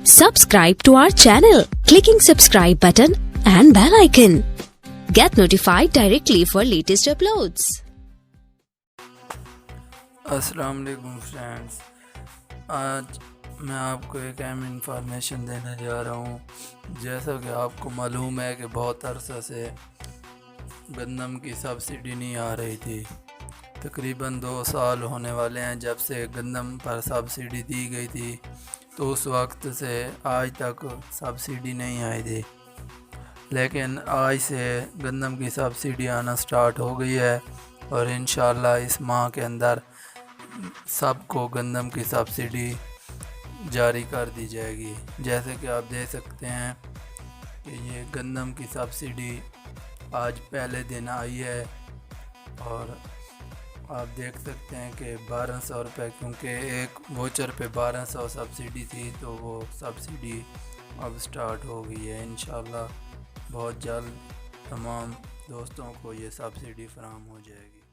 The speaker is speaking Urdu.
Subscribe to our channel, clicking subscribe button and bell icon. Get notified directly for latest uploads. السلام علیکم فرینڈز، آج میں آپ کو ایک اہم انفارمیشن دینے جا رہا ہوں۔ جیسا کہ آپ کو معلوم ہے کہ بہت عرصہ سے گندم کی سبسڈی نہیں آ رہی تھی، تقریباً 2 سال ہونے والے ہیں جب سے گندم پر سبسڈی دی گئی تھی، تو اس وقت سے آج تک سبسڈی نہیں آئی تھی، لیکن آج سے گندم کی سبسڈی آنا سٹارٹ ہو گئی ہے اور انشاءاللہ اس ماہ کے اندر سب کو گندم کی سبسڈی جاری کر دی جائے گی۔ جیسے کہ آپ دیکھ سکتے ہیں کہ یہ گندم کی سبسڈی آج پہلے دن آئی ہے اور آپ دیکھ سکتے ہیں کہ 1200 روپے، کیونکہ ایک ووچر پہ 1200 سبسڈی تھی، تو وہ سبسڈی اب سٹارٹ ہو گئی ہے۔ انشاءاللہ بہت جلد تمام دوستوں کو یہ سبسڈی فراہم ہو جائے گی۔